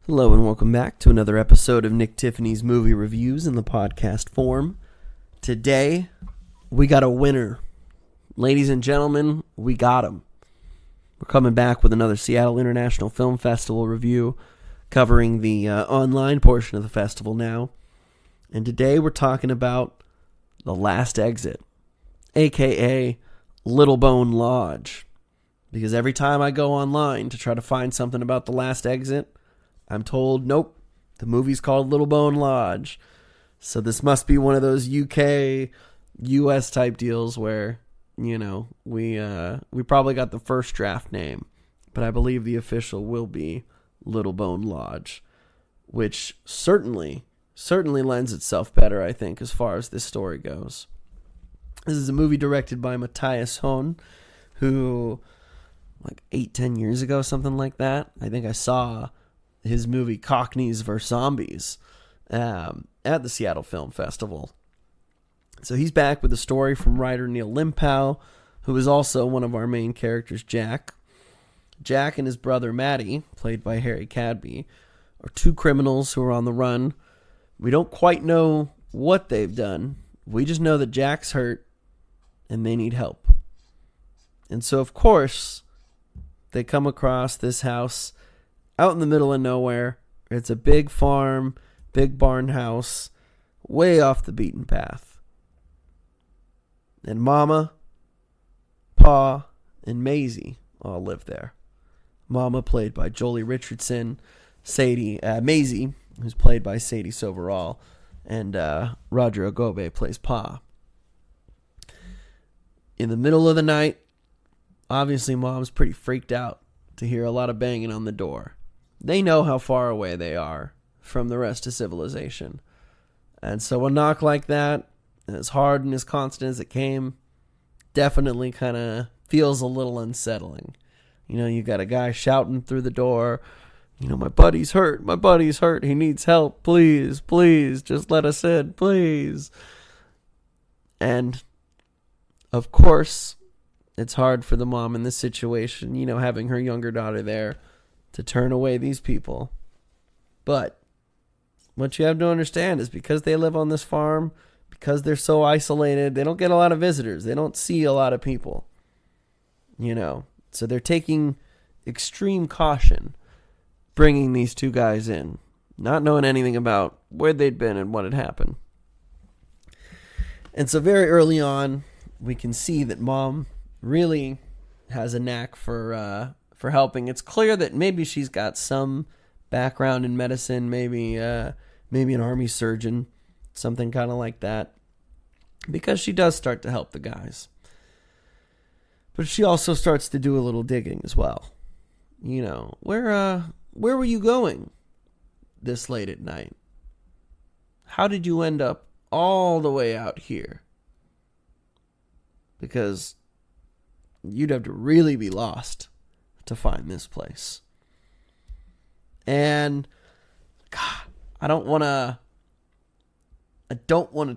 Hello and welcome back to another episode of Nick Tiffany's Movie Reviews in the podcast form. Today, we got a winner. Ladies and gentlemen, we got him. We're coming back with another Seattle International Film Festival review covering the online portion of the festival now. And today we're talking about The Last Exit, aka Little Bone Lodge. Because every time I go online to try to find something about The Last Exit, I'm told, nope, the movie's called Little Bone Lodge. So this must be one of those UK, US type deals where, we probably got the first draft name. But I believe the official will be Little Bone Lodge, which certainly lends itself better, I think, as far as this story goes. This is a movie directed by Matthias Hohn, who, 8-10 years ago, something like that, I think I saw his movie Cockneys vs. Zombies at the Seattle Film Festival. So he's back with a story from writer Neil Limpow, who is also one of our main characters, Jack. Jack and his brother Matty, played by Harry Cadby, are two criminals who are on the run. We don't quite know what they've done. We just know that Jack's hurt and they need help. And so, of course, they come across this house out in the middle of nowhere. It's a big farm, big barn house, way off the beaten path. And Mama, Pa, and Maisie all live there. Mama, played by Jolie Richardson. Maisie, who's played by Sadie Soverall. And Roger Agobe plays Pa. In the middle of the night, obviously Mom's pretty freaked out to hear a lot of banging on the door. They know how far away they are from the rest of civilization. And so a knock like that, as hard and as constant as it came, definitely kind of feels a little unsettling. You got a guy shouting through the door, my buddy's hurt, he needs help, please, just let us in, please. And, of course, it's hard for the mom in this situation, having her younger daughter there, to turn away these people. But what you have to understand is because they live on this farm, because they're so isolated, they don't get a lot of visitors. They don't see a lot of people. So they're taking extreme caution bringing these two guys in, not knowing anything about where they'd been and what had happened. And so very early on, we can see that Mom really has a knack for helping. It's clear that maybe she's got some background in medicine, maybe an army surgeon, something kind of like that, because she does start to help the guys. But she also starts to do a little digging as well. Where were you going this late at night? How did you end up all the way out here? Because you'd have to really be lost to find this place. And God, I don't want to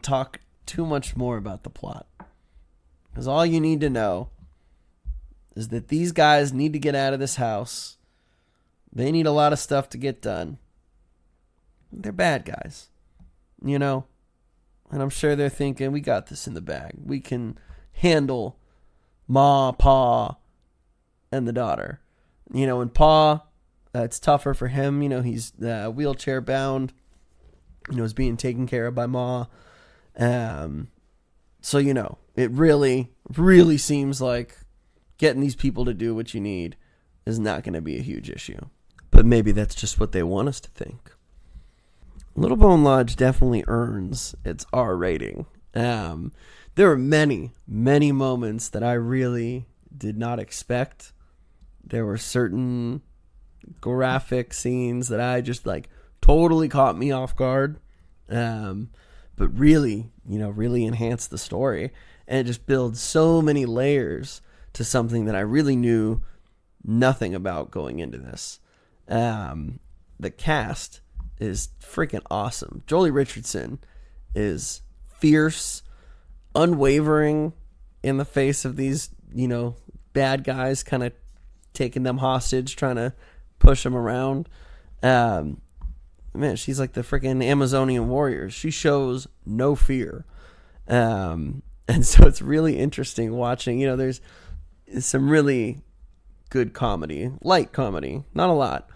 talk too much more about the plot, because all you need to know is that these guys need to get out of this house. They need a lot of stuff to get done. They're bad guys, and I'm sure they're thinking, we got this in the bag. We can handle Ma, Pa, and the daughter. And Pa, it's tougher for him. He's wheelchair bound. Is being taken care of by Ma. So, it really seems like getting these people to do what you need is not going to be a huge issue. But maybe that's just what they want us to think. Little Bone Lodge definitely earns its R rating. There are many, many moments that I really did not expect. There were certain graphic scenes that I just totally caught me off guard. But really, really enhanced the story. And it just builds so many layers to something that I really knew nothing about going into this. The cast is freaking awesome. Jolie Richardson is fierce, unwavering in the face of these, bad guys kind of taking them hostage, trying to push them around. Man, she's like the freaking Amazonian warrior. She shows no fear. And so it's really interesting watching, there's some really good comedy, light comedy, not a lot,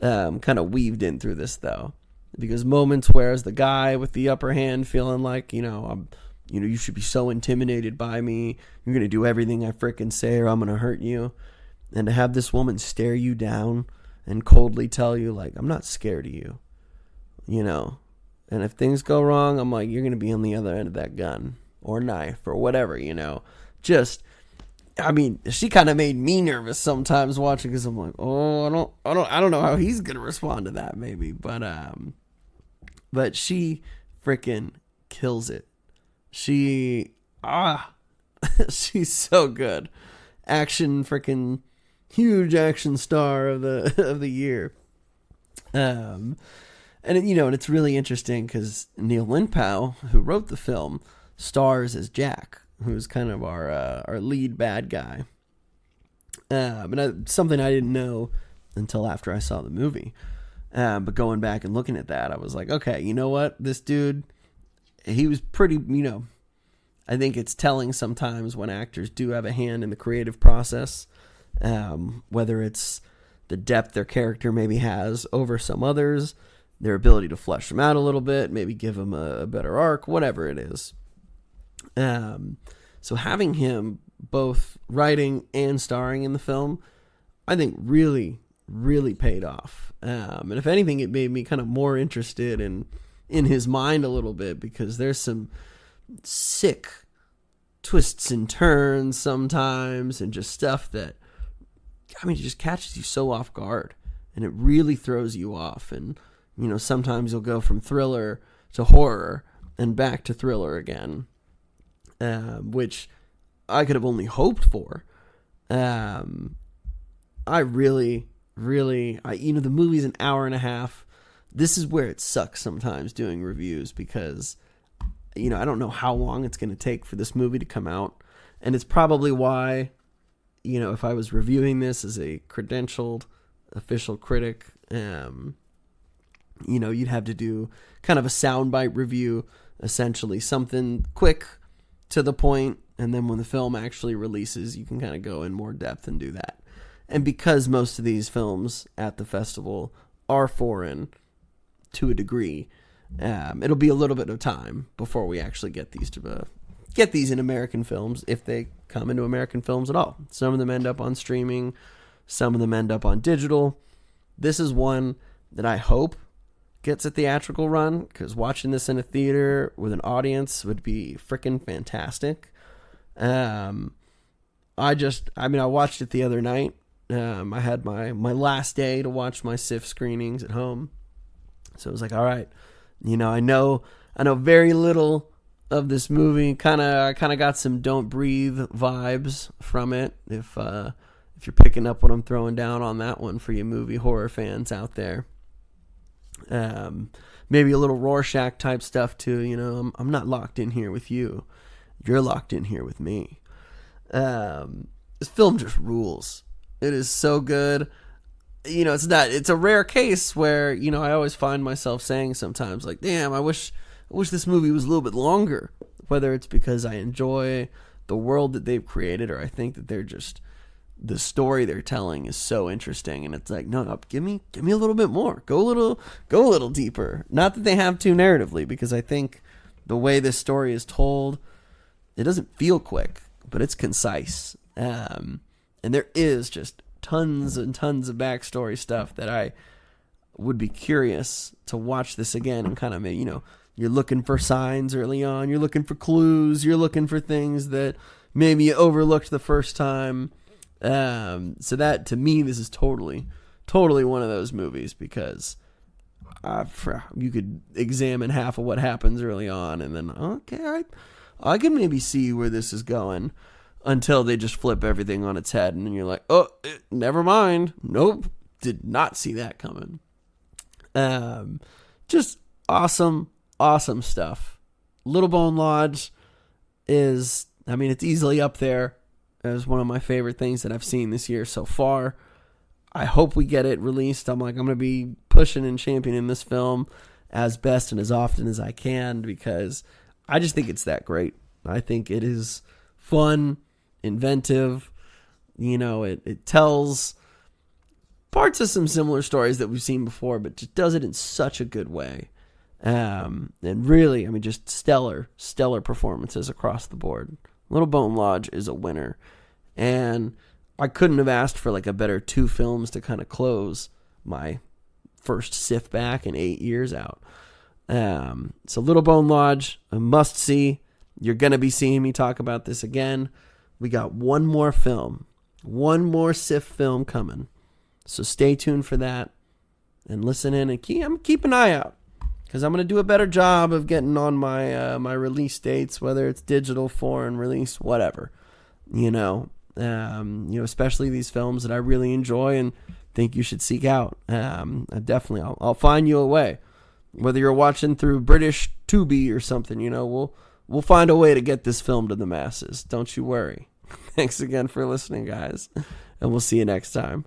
kind of weaved in through this though, because moments where as the guy with the upper hand feeling like, you should be so intimidated by me. You're going to do everything I frickin' say or I'm going to hurt you. And to have this woman stare you down and coldly tell you, like, I'm not scared of you, And if things go wrong, I'm like, you're going to be on the other end of that gun or knife or whatever, she kind of made me nervous sometimes watching because I'm like, oh, I don't know how he's going to respond to that maybe. But she freaking kills it. She's so good. Freaking huge action star of the year. And it's really interesting because Neil Lindpow, who wrote the film, stars as Jack, who's kind of our lead bad guy. Something I didn't know until after I saw the movie. But going back and looking at that, I was like, okay, you know what? This dude, he was pretty, I think it's telling sometimes when actors do have a hand in the creative process, whether it's the depth their character maybe has over some others, their ability to flesh them out a little bit, maybe give them a better arc, whatever it is. So having him both writing and starring in the film, I think really, really paid off. And if anything, it made me kind of more interested in his mind a little bit, because there's some sick twists and turns sometimes and just stuff that, it just catches you so off guard and it really throws you off. And, sometimes you'll go from thriller to horror and back to thriller again, which I could have only hoped for. I really, the movie's an hour and a half. This is where it sucks sometimes doing reviews because, I don't know how long it's going to take for this movie to come out. And it's probably why, if I was reviewing this as a credentialed official critic, you'd have to do kind of a soundbite review, essentially something quick to the point. And then when the film actually releases, you can kind of go in more depth and do that. And because most of these films at the festival are foreign to a degree, it'll be a little bit of time before we actually get these in American films, if they come into American films at all. Some of them end up on streaming, some of them end up on digital. This is one that I hope gets a theatrical run, because watching this in a theater with an audience would be freaking fantastic. I watched it the other night. I had my last day to watch my SIF screenings at home. So it was like, all right, I know very little of this movie. Kind of got some Don't Breathe vibes from it. If you're picking up what I'm throwing down on that one for you movie horror fans out there. Maybe a little Rorschach type stuff too. I'm not locked in here with you. You're locked in here with me. This film just rules. It is so good. It's a rare case where, I always find myself saying sometimes like, damn, I wish this movie was a little bit longer, whether it's because I enjoy the world that they've created, or I think that the story they're telling is so interesting. And it's like, no, give me a little bit more, go a little deeper. Not that they have to narratively, because I think the way this story is told, it doesn't feel quick, but it's concise. And there is just tons and tons of backstory stuff that I would be curious to watch this again and kind of, you're looking for signs early on, you're looking for clues, you're looking for things that maybe you overlooked the first time. So that, to me, this is totally one of those movies, because you could examine half of what happens early on and then, okay, I can maybe see where this is going, until they just flip everything on its head, and then you're like, oh, never mind. Nope, did not see that coming. Just awesome stuff. Little Bone Lodge is, it's easily up there as one of my favorite things that I've seen this year so far. I hope we get it released. I'm going to be pushing and championing this film as best and as often as I can, because I just think it's that great. I think it is fun, inventive. It tells parts of some similar stories that we've seen before, but just does it in such a good way. And really, just stellar performances across the board. Little Bone Lodge is a winner. And I couldn't have asked for a better 2 films to kind of close my first sift back in 8 years out. So Little Bone Lodge, a must see. You're going to be seeing me talk about this again. We got one more sift film coming. So stay tuned for that and listen in and keep an eye out, because I'm going to do a better job of getting on my my release dates, whether it's digital, foreign release, whatever. Especially these films that I really enjoy and think you should seek out. I'll find you a way. Whether you're watching through British Tubi or something, we'll find a way to get this film to the masses. Don't you worry. Thanks again for listening, guys, and we'll see you next time.